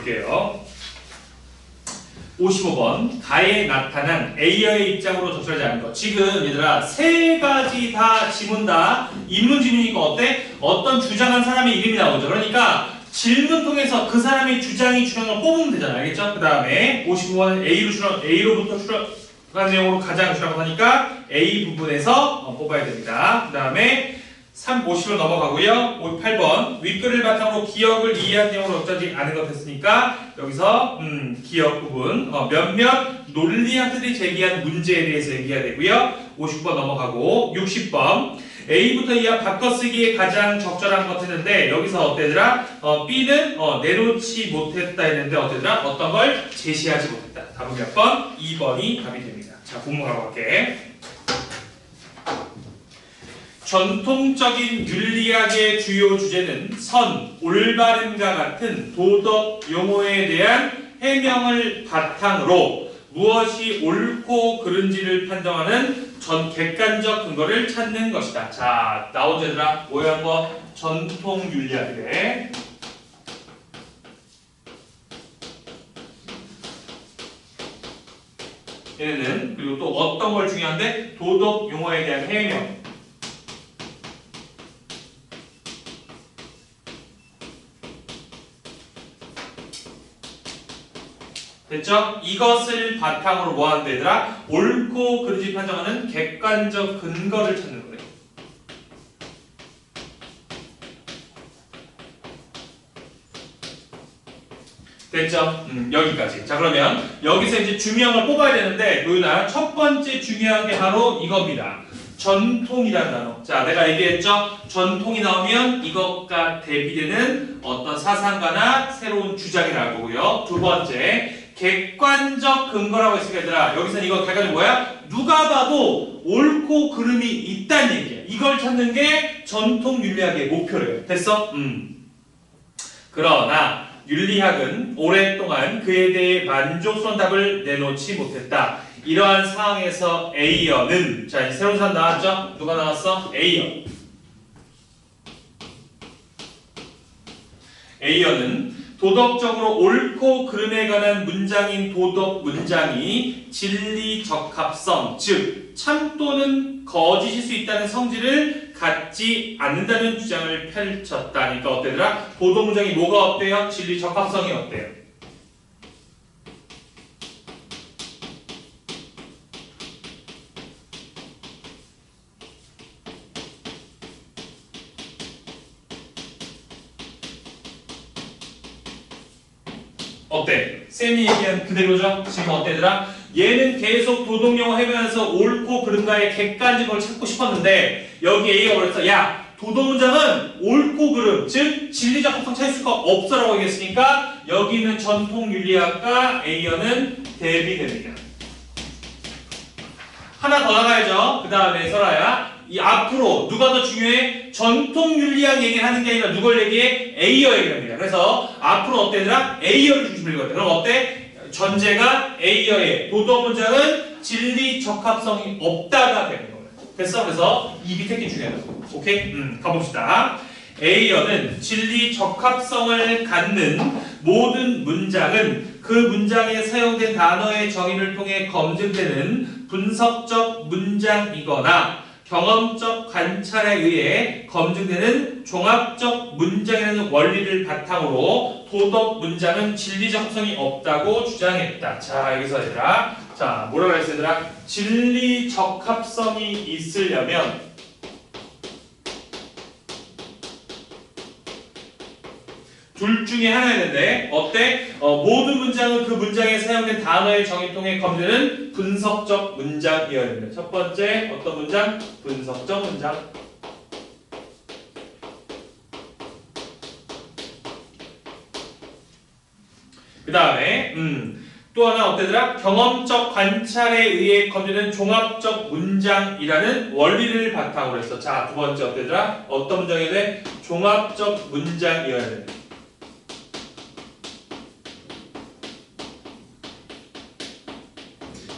볼게요. 55번 가에 나타난 A여의 입장으로 적절하지 않은 것. 지금 얘들아 세 가지 다 지문 다 인문지문이니까 어때? 어떤 주장한 사람의 이름이 나오죠. 그러니까 질문 통해서 그 사람의 주장이 주장을 뽑으면 되잖아. 알겠죠? 그 다음에 55번은 A로부터 출연한 내용으로 가장 주장하니까 A 부분에서 뽑아야 됩니다. 그 다음에 50을 넘어가고요. 58번 윗글을 바탕으로 기억을 이해한 내용으로 적절하지 않은 것 했으니까 여기서 기억 부분 몇몇 논리학들이 제기한 문제에 대해서 얘기해야 되고요. 50번 넘어가고 60번 A부터 E와 바꿔쓰기에 가장 적절한 것 했는데 여기서 어때더라? B는 내놓지 못했다 했는데 어때더라? 어떤 걸 제시하지 못했다. 답은 몇 번? 2번이 답이 됩니다. 자, 본문 가볼게. 전통적인 윤리학의 주요 주제는 선, 올바름과 같은 도덕 용어에 대한 해명을 바탕으로 무엇이 옳고 그른지를 판정하는 객관적 근거를 찾는 것이다. 자, 나온 얘들아 뭐야 한번 전통 윤리학이래. 얘는 그리고 또 어떤 걸 중요한데 도덕 용어에 대한 해명. 됐죠? 이것을 바탕으로 뭐 하는 데더라? 옳고 그르지 판정하는 객관적 근거를 찾는 거예요. 됐죠? 여기까지. 자, 그러면 여기서 이제 중요한 걸 뽑아야 되는데 도윤아 첫 번째 중요한 게 바로 이겁니다. 전통이라는 단어. 자, 내가 얘기했죠? 전통이 나오면 이것과 대비되는 어떤 사상가나 새로운 주장이 나올 거고요. 두 번째 객관적 근거라고 했으니까 얘들아 여기서는 이거 객관적 뭐야? 누가 봐도 옳고 그름이 있다는 얘기야. 이걸 찾는 게 전통 윤리학의 목표래요. 됐어? 그러나 윤리학은 오랫동안 그에 대해 만족스러운 답을 내놓지 못했다. 이러한 상황에서 A여는 자 이제 새로운 사람 나왔죠? 누가 나왔어? A여는 도덕적으로 옳고 그름에 관한 문장인 도덕 문장이 진리 적합성, 즉 참 또는 거짓일 수 있다는 성질을 갖지 않는다는 주장을 펼쳤다. 그러니까 어때더라? 도덕 문장이 뭐가 어때요? 진리 적합성이 어때요? 어때? 쌤이 얘기한 그대로죠? 지금 어때더라? 얘는 계속 도덕용어 해면서 옳고 그름과의 객관적을 찾고 싶었는데 여기 A가 그랬어. 야, 도덕문장은 옳고 그름, 즉 진리적 합성 찾을 수가 없어라고 얘기했으니까 여기는 전통윤리학과 A어는 대비됩니다. 하나 더 나가야죠. 그 다음에 설아야 이 앞으로 누가 더 중요해? 전통윤리학 얘기를 하는 게 아니라 누굴 얘기해? A어 얘기를 합니다. 그래서 앞으로 어때더라? A어를 중심으로 읽어야 돼. 그럼 어때? 전제가 A어의 도덕문장은 진리 적합성이 없다가 되는 거예요. 됐어? 그래서 이 밑에 게 중요하다. 오케이? 가봅시다. A어는 진리 적합성을 갖는 모든 문장은 그 문장에 사용된 단어의 정의를 통해 검증되는 분석적 문장이거나 경험적 관찰에 의해 검증되는 종합적 문장이라는 원리를 바탕으로 도덕 문장은 진리적 합성이 없다고 주장했다. 자, 여기서 얘들아, 자, 뭐라고 했어 얘들아? 진리적 합성이 있으려면 둘 중에 하나였는데 어때? 모든 문장은 그 문장에 사용된 단어의 정의를 통해 검증되는 분석적 문장이어야 됩니다. 첫 번째 어떤 문장? 분석적 문장. 그 다음에 또 하나 어때더라? 경험적 관찰에 의해 검증되는 종합적 문장이라는 원리를 바탕으로 했어. 자, 두 번째 어때더라? 어떤 문장이어야 돼? 종합적 문장이어야 돼.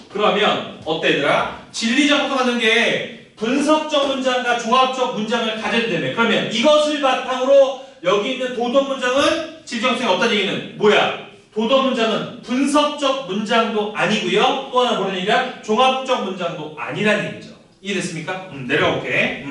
그러면 어때더라? 진리적 합성하는 게 분석적 문장과 종합적 문장을 가져야 그러면 이것을 바탕으로 여기 있는 도덕 문장은 진리적 합성이 없다는 얘기는 뭐야? 도덕 문장은 분석적 문장도 아니고요. 또 하나 뭐라는 얘기야? 종합적 문장도 아니라는 얘기죠. 이해됐습니까? 내려가 볼게.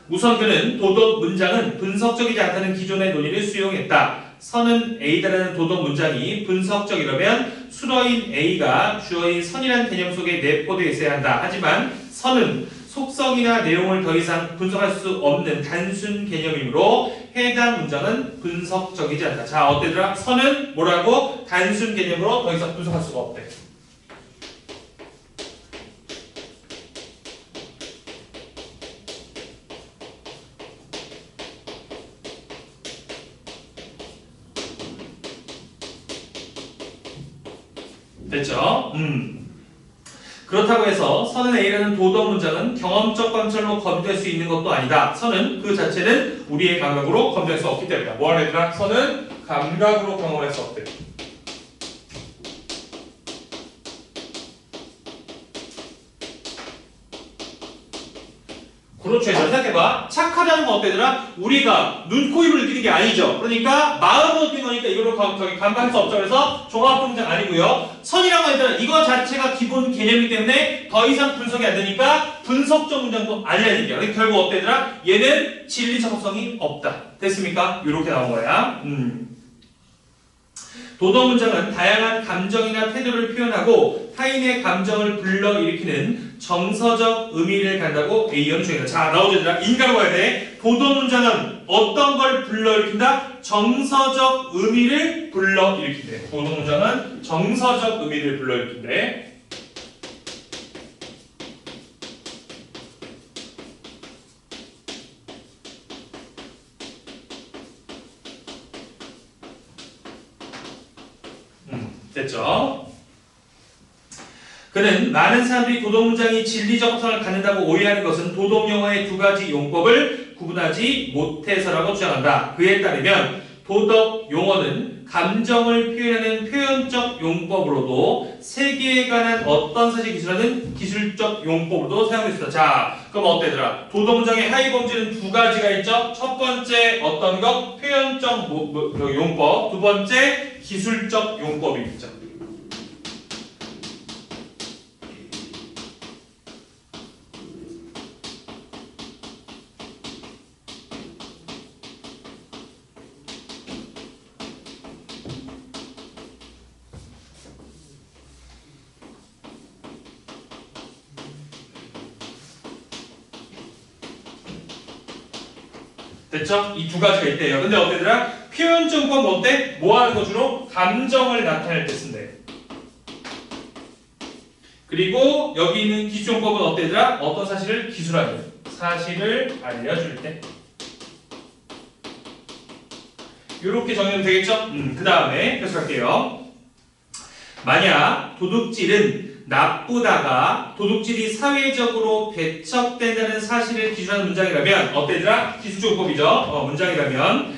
우선 그는 도덕 문장은 분석적이지 않다는 기존의 논의를 수용했다. 선은 A다라는 도덕 문장이 분석적이라면 수어인 A가 주어인 선이라는 개념 속에 내포되어 있어야 한다. 하지만 선은 속성이나 내용을 더 이상 분석할 수 없는 단순 개념이므로 해당 문장은 분석적이지 않다. 자, 어때더라? 선은 뭐라고? 단순 개념으로 더 이상 분석할 수가 없대. 됐죠? 그렇다고 해서 선은 A라는 도덕 문장은 경험적 관찰로 검증할 수 있는 것도 아니다. 선은 그 자체는 우리의 감각으로 검증할 수 없기 때문이다. 뭐 하는 얘들아? 선은 감각으로 경험할 수 없대. 그렇죠. 생각해봐. 착하다는 건 어때더라? 우리가 눈, 코, 입을 느끼는 게 아니죠. 그러니까 마음으로 느끼는 거니까 이걸로 감각할 수 없죠. 그래서 종합문장 아니고요. 선이라고 하면 이거 자체가 기본 개념이기 때문에 더 이상 분석이 안 되니까 분석적 문장도 아니라는 얘기야. 그러니까 결국 어때더라? 얘는 진리 적합성이 없다. 됐습니까? 이렇게 나온 거야. 도덕 문장은 다양한 감정이나 태도를 표현하고 타인의 감정을 불러일으키는 정서적 의미를 갖는다고 A형은 주장한다. 자, 나오잖아. 인가로 가야 돼. 도덕 문장은 어떤 걸 불러일으킨다? 정서적 의미를 불러일으킨대. 도덕 문장은 정서적 의미를 불러일으킨대. 됐죠? 그는 많은 사람들이 도덕 문장이 진리적 합성을 갖는다고 오해하는 것은 도덕 용어의 두 가지 용법을 구분하지 못해서라고 주장한다. 그에 따르면 도덕 용어는 감정을 표현하는 표현적 용법으로도 세계에 관한 어떤 사실 기술하는 기술적 용법으로도 사용됐습니다. 자, 그럼 어때더라? 도덕 문장의 하위 범주는 두 가지가 있죠. 첫 번째 어떤 것? 표현적 용법. 두 번째 기술적 용법이 있죠. 됐죠? 이 두 가지가 있대요. 근데 어때더라? 표현적 용법은 어때? 뭐 하는 거 주로? 감정을 나타낼 때 쓴대. 그리고 여기 있는 기술용법은 어때더라? 어떤 사실을 기술하는 사실을 알려줄 때. 이렇게 정리하면 되겠죠? 그 다음에 계속할게요. 만약 도둑질은 나쁘다가 도둑질이 사회적으로 배척된다는 사실을 기술하는 문장이라면 어때더라? 기술적용법이죠. 문장이라면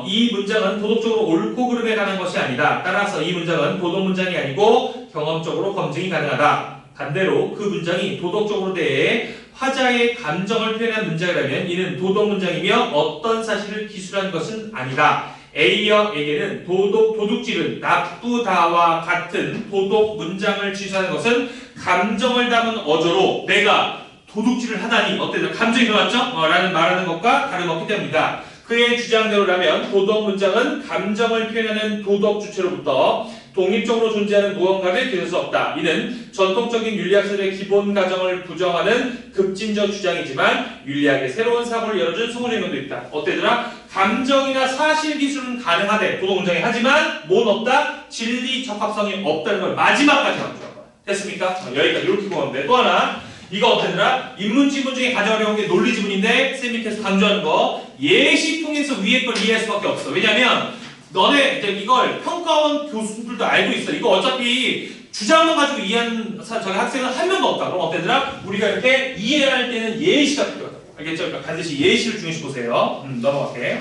이 문장은 도덕적으로 옳고 그름에 관한 것이 아니다. 따라서 이 문장은 도덕 문장이 아니고 경험적으로 검증이 가능하다. 반대로 그 문장이 도덕적으로 대해 화자의 감정을 표현한 문장이라면 이는 도덕 문장이며 어떤 사실을 기술한 것은 아니다. A여에게는 도둑질은 나쁘다와 같은 도덕 문장을 지시하는 것은 감정을 담은 어조로 내가 도둑질을 하다니 어때요? 감정이 들어왔죠? 라는 말하는 것과 다름없기 때문이다. 그의 주장대로라면 도덕 문장은 감정을 표현하는 도덕 주체로부터 독립적으로 존재하는 무언가를 기술할 수 없다. 이는 전통적인 윤리학설의 기본 가정을 부정하는 급진적 주장이지만 윤리학의 새로운 사고를 열어준 소문의문도 있다. 어때더라? 감정이나 사실 기술은 가능하대. 도덕 문장이. 하지만 뭔 없다? 진리 적합성이 없다는 걸 마지막까지 강조한 거야. 됐습니까? 여기까지 이렇게 보면 돼. 또 하나. 이거 어때더라? 인문 지문 중에 가장 어려운 게 논리 지문인데 쌤이 계속 강조하는 거 예시 통해서 위에 걸 이해할 수밖에 없어. 왜냐면 너네 이제 이걸 평가원 교수들도 알고 있어. 이거 어차피 주장만 가지고 이해하는 저기 학생은 한 명도 없다. 그럼 어때더라? 우리가 이렇게 이해할 때는 예시가 필요하다. 알겠죠? 그러니까 반드시 예시를 중요시 보세요. 넘어갈게.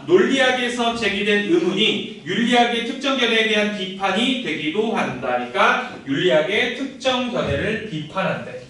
논리학에서 제기된 의문이 윤리학의 특정 견해에 대한 비판이 되기도 한다니까 윤리학의 특정 견해를 비판한대.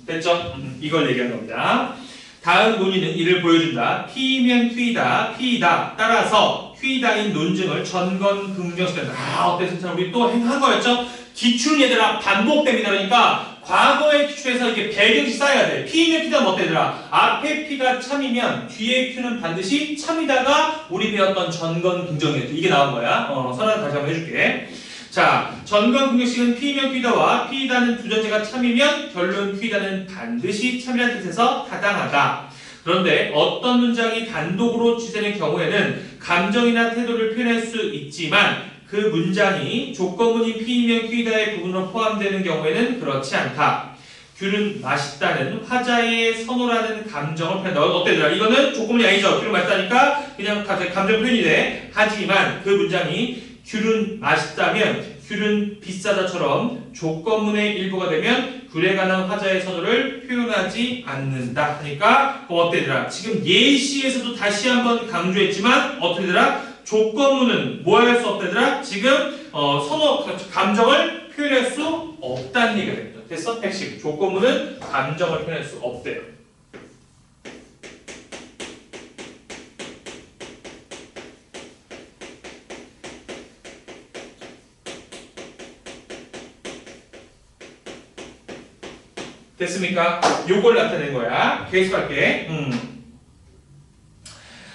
됐죠? 이걸 얘기한 겁니다. 다음 논의는 이를 보여준다. P면 Q이다, P이다. 따라서 Q이다인 논증을 전건 긍정시킨다. 어때? 진짜 우리 또 한 거였죠? 기출은 얘들아 반복됩니다. 그러니까 과거의 기출에서 이게 배경이 쌓여야 돼. P면 Q다 어때 얘들아? 앞에 P가 참이면 뒤에 Q는 반드시 참이다가 우리 배웠던 전건 긍정이었죠. 이게 나온 거야. 선언 다시 한번 해줄게. 자, 전건 긍정식은 P면 Q다와 P이다는 두 전제가 참이면 결론 Q이다는 반드시 참이라는 뜻에서 타당하다. 그런데 어떤 문장이 단독으로 취재된 경우에는 감정이나 태도를 표현할 수 있지만 그 문장이 조건문인 P면 Q이다의 부분으로 포함되는 경우에는 그렇지 않다. 귤은 맛있다는 화자의 선호라는 감정을 표현한다. 어때더라? 이거는 조건문이 아니죠. 귤은 맛있다니까 그냥 감정 표현이 돼. 하지만 그 문장이 귤은 맛있다면 귤은 비싸다처럼 조건문의 일부가 되면 귤에 관한 화자의 선호를 표현하지 않는다. 하니까 어때더라? 지금 예시에서도 다시 한번 강조했지만 어때더라? 조건문은 뭐 할 수 없다더라? 지금 선호, 감정을 표현할 수 없다는 얘기가 됩니다. 됐어? 핵심. 조건문은 감정을 표현할 수 없대요. 됐습니까? 요걸 나타낸 거야. 계속할게.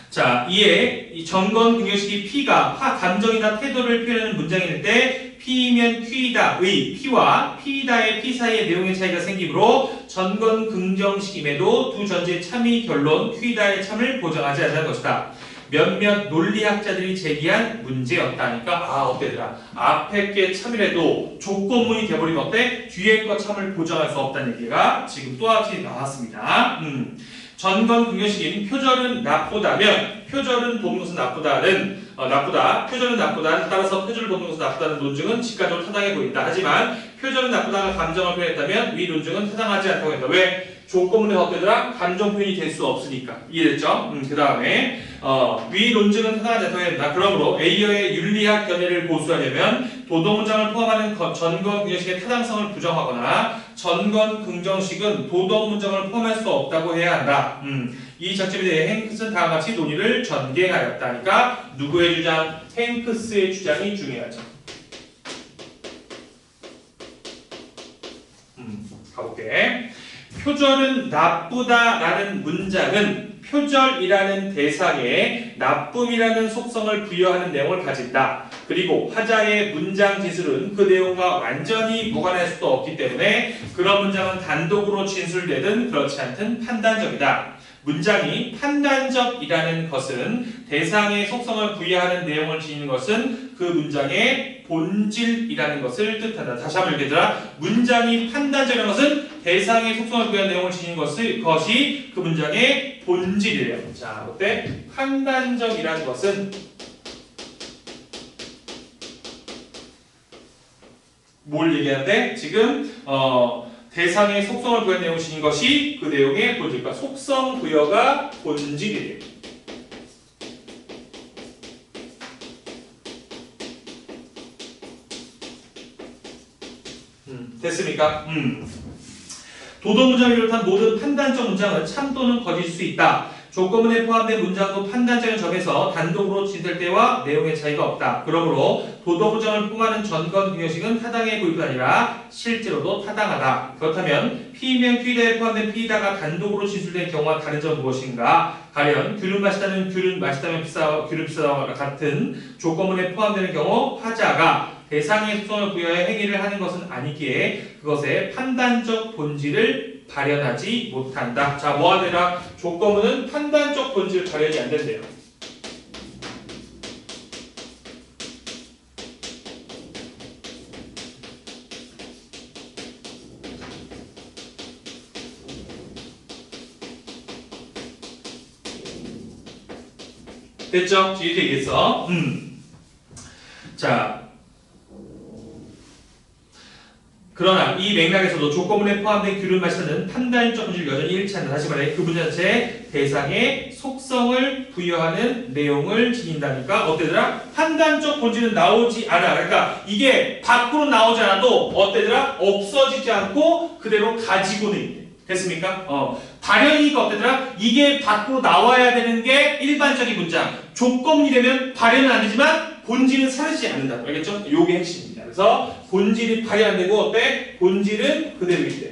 자, 이에 이 전건 긍정식이 P가 감정이나 태도를 표현하는 문장일 때 P면 Q이다의 P와 P이다의 P 사이의 내용의 차이가 생기므로 전건 긍정식임에도 두 전제의 참이 결론 Q이다의 참을 보장하지 않을 것이다. 몇몇 논리학자들이 제기한 문제였다니까 어때더라? 앞에 게 참이라도 조건문이 돼버리면 어때? 뒤에 거 참을 보장할 수 없다는 얘기가 지금 또다시 나왔습니다. 전건 긍정식인 표절은 나쁘다면 표절은 돕는 것은 나쁘다. 표절은 나쁘다. 따라서 표절을 돕는 것은 나쁘다는 논증은 직관적으로 타당해 보인다. 하지만 표절은 나쁘다가 감정을 표현했다면 위 논증은 타당하지 않다고 했다. 왜? 조건문에서 어때더라? 감정 표현이 될 수 없으니까. 이해됐죠? 그 다음에 위 논증은 타당하지 않다고 했다. 그러므로 A어의 윤리학 견해를 고수하려면 도덕문장을 포함하는 전건 긍정식의 타당성을 부정하거나 전건 긍정식은 도덕문장을 포함할 수 없다고 해야 한다. 이 장점에 대해 행크스는 다음과 같이 논의를 전개하였다니까 누구의 주장? 행크스의 주장이 중요하죠. 가볼게. 표절은 나쁘다라는 문장은 표절이라는 대상에 나쁨이라는 속성을 부여하는 내용을 가진다. 그리고 화자의 문장 진술은 그 내용과 완전히 무관할 수도 없기 때문에 그런 문장은 단독으로 진술되든 그렇지 않든 판단적이다. 문장이 판단적이라는 것은 대상의 속성을 부여하는 내용을 지니는 것은 그 문장의 본질이라는 것을 뜻한다. 다시 한번 읽겠더라. 문장이 판단적이라는 것은 대상의 속성을 부여하는 내용을 지니는 것이 그 문장의 본질이래요. 자, 어때? 판단적이라는 것은 뭘 얘기하는데? 지금 대상의 속성을 부여한 내용을 지닌 것이 그 내용의 본질과 속성 부여가 본질이래요. 됐습니까? 도덕문장을 비롯한 모든 판단적 문장은 참 또는 거짓일 수 있다. 조건문에 포함된 문장도 판단적인 점에서 단독으로 진술될 때와 내용의 차이가 없다. 그러므로 도덕문장을 포함하는 전건 긍정식은 타당해 보일 뿐 아니라 실제로도 타당하다. 그렇다면 P면 Q이다에 포함된 P이다가 단독으로 진술된 경우와 다른 점은 무엇인가? 가령 귤은 맛있다면 귤은 비싸다와 같은 조건문에 포함되는 경우 화자가 대상의 속성을 부여해 행위를 하는 것은 아니기에 그것의 판단적 본질을 발현하지 못한다. 자, 뭐가 되라? 조건문은 판단적 본질 발현이 안 된대요. 됐죠? 뒤에 얘기했어. 자. 그러나 이 맥락에서도 조건문에 포함된 귤은 맛있다는 판단적 본질 여전히 일치한다. 다시 말해 그 문제 자체에 대상의 속성을 부여하는 내용을 지닌다니까 어때더라? 판단적 본질은 나오지 않아. 그러니까 이게 밖으로 나오지 않아도 어때더라? 없어지지 않고 그대로 가지고는 있대. 됐습니까? 발현이니까 어때더라? 이게 밖으로 나와야 되는 게 일반적인 문장. 조건이라면 발현은 안 되지만 본질은 사라지지 않는다. 알겠죠? 요게 핵심입니다. 그래서 본질이 발현 안 되고 어때? 본질은 그대로 있대.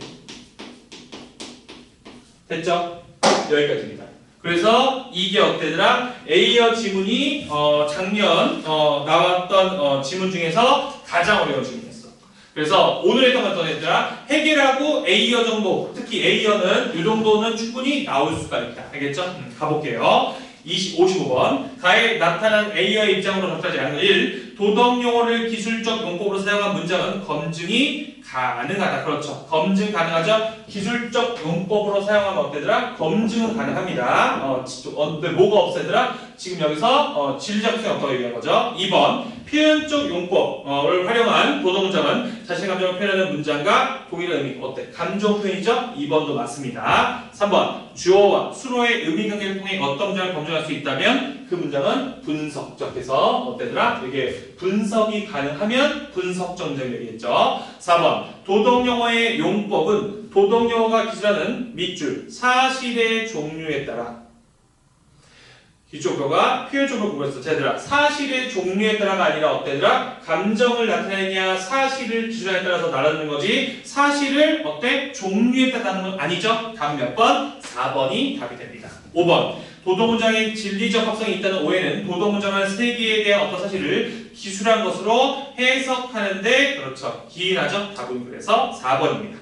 됐죠? 여기까지입니다. 그래서 이게 어때더라? A어 지문이 작년 나왔던 지문 중에서 가장 어려운 지문이었어. 그래서 오늘 했던 어떤 애들아 해결하고 A어 정도, 특히 A어는 이 정도는 충분히 나올 수가 있다. 알겠죠? 가볼게요. 55번 가에 나타난 A어의 입장으로 적절하지 않은 1. 도덕용어를 기술적 용법으로 사용한 문장은 검증이 가능하다. 그렇죠. 검증 가능하죠. 기술적 용법으로 사용하면 어때더라? 검증은 가능합니다. 뭐가 없애더라? 지금 여기서 진리적성이 없다고 얘기한 거죠. 2번 표현적 용법을 활용한 도덕문장은 자신의 감정을 표현하는 문장과 동일한 의미. 어때? 감정 표현이죠? 2번도 맞습니다. 3번 주어와 수로의 의미 관계를 통해 어떤 문장을 검증할 수 있다면 그 문장은 분석적. 해서 어때더라? 이게 분석이 가능하면 분석적 문장을 얘기했죠. 4번 도덕용어의 용법은 도덕용어가 기술하는 밑줄 사실의 종류에 따라 기초표가 표현적으로 구분했어. 쟤들아 사실의 종류에 따라가 아니라 어때더라? 감정을 나타내냐 사실을 기준에 따라서 나누는 거지 사실을 어때? 종류에 따라 나누는 건 아니죠. 다음 몇 번? 4번이 답이 됩니다. 5번 도덕문장에 진리적 합성이 있다는 오해는 도덕문장은 세계에 대한 어떤 사실을 기술한 것으로 해석하는데 그렇죠. 기인하죠. 답은 그래서 4번입니다.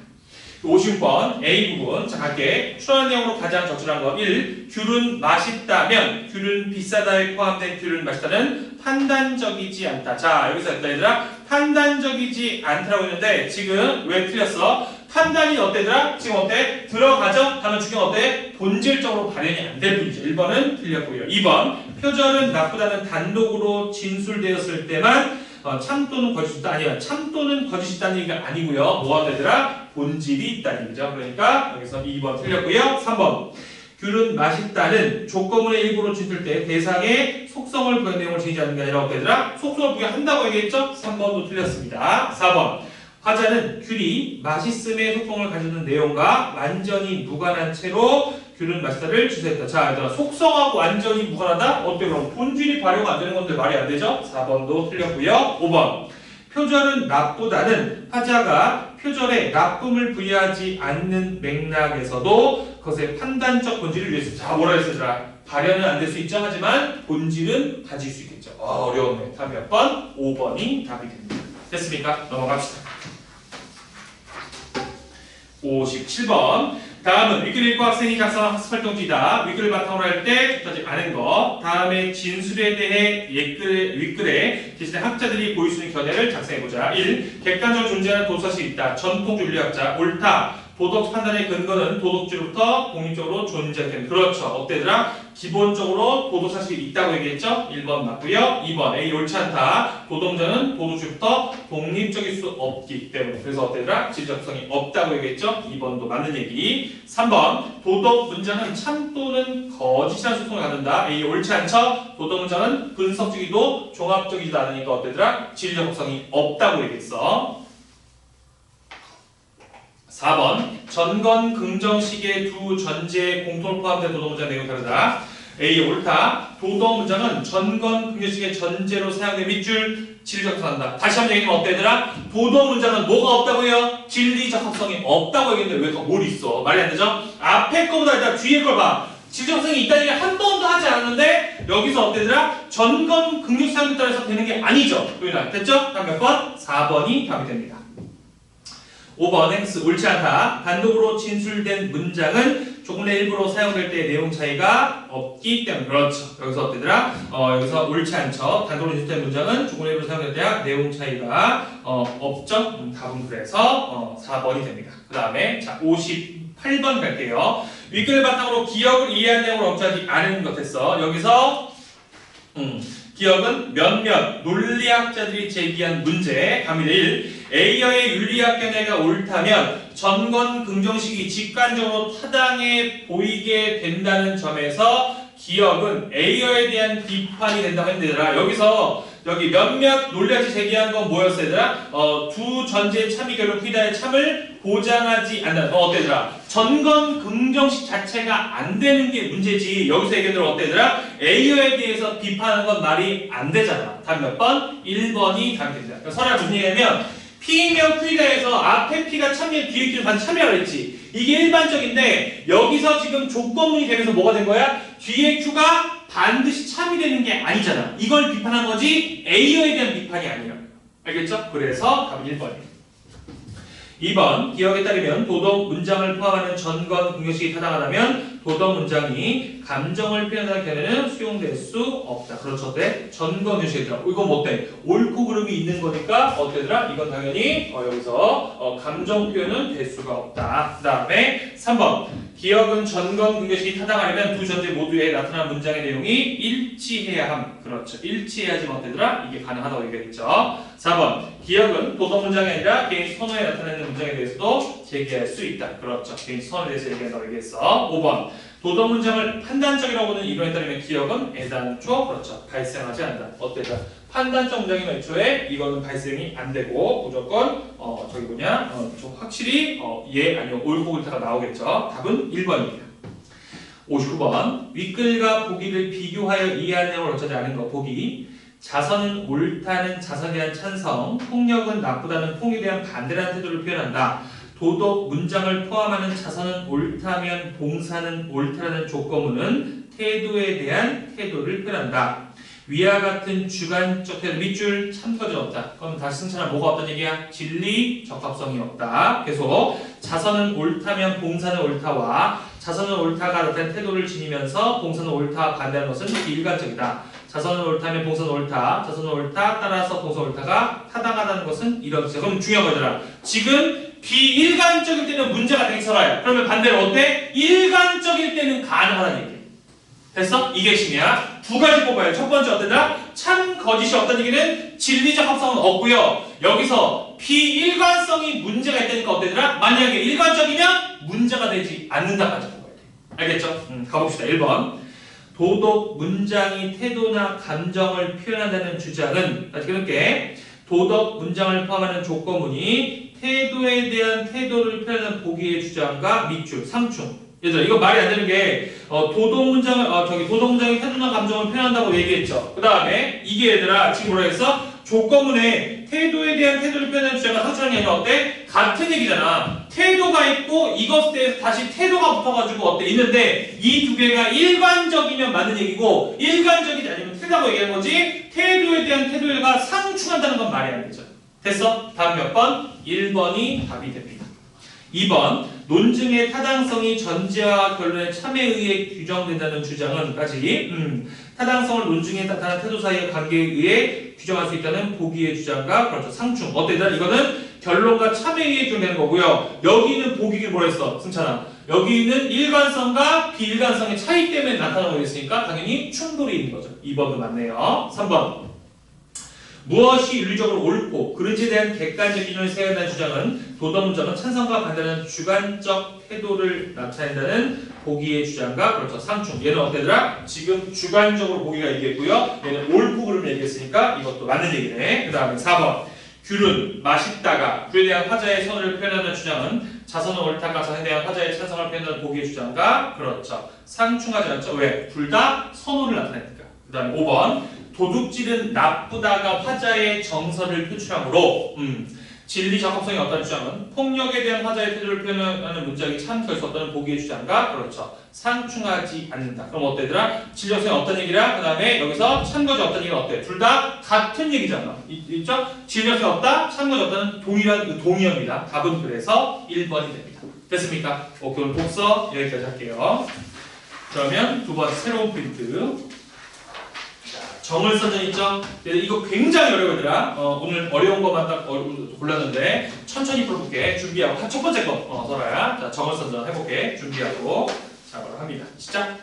50번 A 부분 자 갈게. 추론한 내용으로 가장 적절한 거 1. 귤은 맛있다면 귤은 비싸다에 포함된 귤은 맛있다는 판단적이지 않다. 자 여기서 얘들아 판단적이지 않다라고 했는데 지금 왜 틀렸어? 판단이 어때더라? 지금 어때? 들어가죠? 하면 지금 어때? 본질적으로 발현이 안 될 뿐이죠. 1번은 틀렸고요. 2번 표절은 나쁘다는 단독으로 진술되었을 때만 참 또는 거짓이다 아니야. 참 또는 거짓이 있다는 얘기가 아니고요. 뭐가 되더라? 본질이 있다는 얘기죠. 그러니까 여기서 2번 틀렸고요. 3번 귤은 맛있다는 조건문의 일부로 진술 때 대상의 속성을 부여한 내용을 지니지 않는 게 아니라 어때더라? 속성을 부여한다고 얘기했죠? 3번도 틀렸습니다. 4번 화자는 귤이 맛있음의 속성을 가지는 내용과 완전히 무관한 채로 귤은 맛있다를 주제했다. 자, 얘들아 속성하고 완전히 무관하다? 어때 그럼? 본질이 발효가 안 되는 건데 말이 안 되죠? 4번도 틀렸고요. 5번 표절은 나쁘다는 화자가 표절에 나쁨을 부여하지 않는 맥락에서도 그것의 판단적 본질을 위해서 자 뭐라 했으더라? 발현은 안 될 수 있죠. 하지만 본질은 가질 수 있겠죠. 어려웠네. 답 몇 번? 5번이 답이 됩니다. 됐습니까? 넘어갑시다. 57번 다음은 위글 읽고 학생이 작성한 학습활동지다. 위글을 바탕으로 할 때 적절하지 않은 것. 다음에 진술에 대해 윗글에 계시는 학자들이 보일 수 있는 견해를 작성해보자. 1. 객관적으로 존재하는 도덕사실이 있다. 전통윤리학자 옳다. 도덕 판단의 근거는 도덕주로부터 독립적으로 존재하는 그렇죠. 어때더라? 기본적으로 도덕사실이 있다고 얘기했죠? 1번 맞고요. 2번 A 옳지 않다. 도덕자는 도덕주로부터 독립적일 수 없기 때문에 그래서 어때더라? 진정성이 없다고 얘기했죠? 2번도 맞는 얘기. 3번 도덕 문장은 참 또는 거짓이라는 속성을 갖는다. A 옳지 않죠? 도덕 문장은 분석적이도 종합적이지도 않으니까 어때더라? 진리적 속성이 없다고 얘기했어. 4번 전건 긍정식의 두 전제에 공통으로 포함된 도덕문장 내용이 다르다. A 옳다. 도덕문장은 전건 긍정식의 전제로 사용된 밑줄 진리적 합성한다. 다시 한번 얘기하면 어때더라? 도덕문장은 뭐가 없다고요? 진리적 합성이 없다고 얘기했는데 왜 더 뭘 있어? 말이 안 되죠? 앞에 거보다 일단 뒤에 걸 봐. 진리적 합성이 있다는 얘기 한 번도 하지 않았는데 여기서 어때더라? 전건 긍정식 사용에 따라서 되는 게 아니죠. 됐죠? 다음 몇 번? 4번이 답이 됩니다. 5번 X 옳지 않다. 단독으로 진술된 문장은 조금의 일부로 사용될 때 내용 차이가 없기 때문에 그렇죠. 여기서 어때더라? 여기서 옳지 않죠. 단독으로 진술된 문장은 조금의 일부로 사용될 때 내용 차이가 없죠. 답은 그래서 4번이 됩니다. 그 다음에 자 58번 갈게요. 윗글을 바탕으로 기억을 이해한 내용을 억제하지 않은 것 했어. 여기서 기억은 몇몇 논리학자들이 제기한 문제 갑니다. 1. A어의 윤리학 견해가 옳다면 전건 긍정식이 직관적으로 타당해 보이게 된다는 점에서 기억은 A어에 대한 비판이 된다고 했는데 여기서 여기 몇몇 논리같이 제기한 건 뭐였어 얘들아? 두 전제의 참이 결론 P다의 참을 보장하지 않는 어때 얘들아? 전건 긍정식 자체가 안 되는 게 문제지. 여기서 얘기한 대로 어때 얘들아? A어에 대해서 비판하는 건 말이 안 되잖아. 답 몇 번? 1번이 답이 됩니다. 그러니까 설아 무슨 얘기냐면 P면 Q다에서 앞에 P가 참여 뒤에 Q는 반드시 참여라 했지. 이게 일반적인데 여기서 지금 조건문이 되면서 뭐가 된 거야? 뒤에 Q가 반드시 참이 되는 게 아니잖아. 이걸 비판한 거지 A어에 대한 비판이 아니야. 알겠죠? 그래서 답은 1번이에요. 2번 기억에 따르면 도덕 문장을 포함하는 전건 긍정식이 타당하다면 도덕 문장이 감정을 표현하는 견해는 수용될 수 없다. 그렇죠? 네? 전건 긍정식이더라. 이건 뭐 어때? 옳고 그름이 있는 거니까 어때더라? 이건 당연히 여기서 감정 표현은 될 수가 없다. 그 다음에 3번 기억은 전건 긍정식이 타당하려면 두 전제 모두에 나타난 문장의 내용이 일치해야 함. 그렇죠. 일치해야지만 어때더라? 이게 가능하다고 얘기했죠. 4번 기억은 도덕 문장이 아니라 개인 선호에 나타내는 문장에 대해서도 제기할 수 있다. 그렇죠. 개인 선호에 대해서 얘기한다고 얘기했어. 5번 도덕 문장을 판단적이라고 보는 이론에 따르면 기억은 애당초 그렇죠. 발생하지 않는다. 어때요? 판단적 문장이면 애초에 이거는 발생이 안 되고 무조건 저기 뭐냐 좀 확실히 예 아니면 옳고 그르다가 나오겠죠. 답은 1번입니다. 59번 윗글과 보기를 비교하여 이해한 내용을 어쩌지 않은 거 보기 자선은 옳다는 자선에 대한 찬성, 폭력은 나쁘다는 폭에 대한 반대라는 태도를 표현한다. 도덕 문장을 포함하는 자선은 옳다면 봉사는 옳다라는 조건문은 태도에 대한 태도를 표현한다. 위와 같은 주관적 태도 밑줄 참고가 없다. 그럼 다시 승천하 뭐가 없다는 얘기야? 진리, 적합성이 없다. 계속 자선은 옳다면 봉사는 옳다와 자선은 옳다가 나타낸 태도를 지니면서 봉사는 옳다와 반대하는 것은 비일관적이다. 자선은 옳다면 봉사는 옳다. 자선은 옳다. 따라서 봉사는 옳다가 타당하다는 것은 이렇게. 그럼 중요한 거잖아. 지금 비일관적일 때는 문제가 되게 설아요. 그러면 반대로 어때? 일관적일 때는 가능하다는 얘기야. 됐어? 이게 핵심이야. 두 가지 뽑아요. 첫 번째 어떠냐? 참 거짓이 없다는 얘기는 진리적 합성은 없고요. 여기서 비일관성이 문제가 있다니까 어때더라? 만약에 일관적이면 문제가 되지 않는다까지 뽑아야 돼. 알겠죠? 가봅시다. 1번. 도덕 문장이 태도나 감정을 표현한다는 주장은 다시 그렇게 도덕 문장을 포함하는 조건문이 태도에 대한 태도를 표현하는 보기의 주장과 밑줄, 상충. 얘들아 이거 말이 안 되는 게 도덕 문장을 도덕 문장이 태도나 감정을 표현한다고 얘기했죠. 그 다음에 이게 얘들아 지금 뭐라 했어? 조건문에 태도에 대한 태도를 표현하는 주장과 상충하는 게 아니라 어때? 같은 얘기잖아. 태도가 있고 이것에 대해서 다시 태도가 붙어가지고 어때? 있는데 이 두 개가 일관적이면 맞는 얘기고 일관적이지 않으면 틀리다고 얘기하는 거지. 태도에 대한 태도가 상충한다는 건 말이 안 되죠. 됐어? 답 몇 번? 1번이 답이 됩니다. 2번 논증의 타당성이 전제와 결론의 참에 의해 규정된다는 주장은까지 타당성을 논증에 나타난 태도 사이의 관계에 의해 규정할 수 있다는 보기의 주장과 그렇죠. 상충. 어때다? 이거는 결론과 참에 의해 규정되는 거고요. 여기는 보기를 뭐라 했어? 승찬아. 여기는 일관성과 비일관성의 차이 때문에 나타나고 있으니까 당연히 충돌이 있는 거죠. 2번도 맞네요. 3번 무엇이 윤리적으로 옳고 그런지에 대한 객관적 기준을 세워야 한다는 주장은 도덕 문장은 찬성과 반대하는 주관적 태도를 나타낸다는 보기의 주장과 그렇죠. 상충. 얘는 어때더라? 지금 주관적으로 보기가 얘기했고요. 얘는 옳고 그름을 얘기했으니까 이것도 맞는 얘기네. 그 다음에 4번 귤은 맛있다가 귤에 대한 화자의 선호를 표현하는 주장은 자선은 옳다가 자선에 대한 화자의 찬성을 표현하는 보기의 주장과 그렇죠. 상충하지 않죠. 왜? 둘 다 선호를 나타내니까. 그 다음에 5번 도둑질은 나쁘다가 화자의 정서를 표출하므로 진리 적합성이 없다는 주장은 폭력에 대한 화자의 태도를 표현하는 문장이 참될 수 없다는 보기의 주장과 그렇죠. 상충하지 않는다. 그럼 어때더라? 진리적성이 없다는 얘기랑 그 다음에 여기서 참거지 없다는 얘기가 어때? 둘 다 같은 얘기잖아. 있죠? 진리적성이 없다, 참거지 없다는 동일한 동의어입니다. 답은 그래서 1번이 됩니다. 됐습니까? 오케이, 오늘 독서 여기까지 할게요. 그러면 두 번째 새로운 프린트. 정을선전 있죠? 이거 굉장히 어려워더라. 오늘 어려운 것만 딱 골랐는데 천천히 풀어볼게. 준비하고 첫 번째 거 설아야. 자, 정을선전 해볼게. 준비하고 자, 바로 합니다. 시작.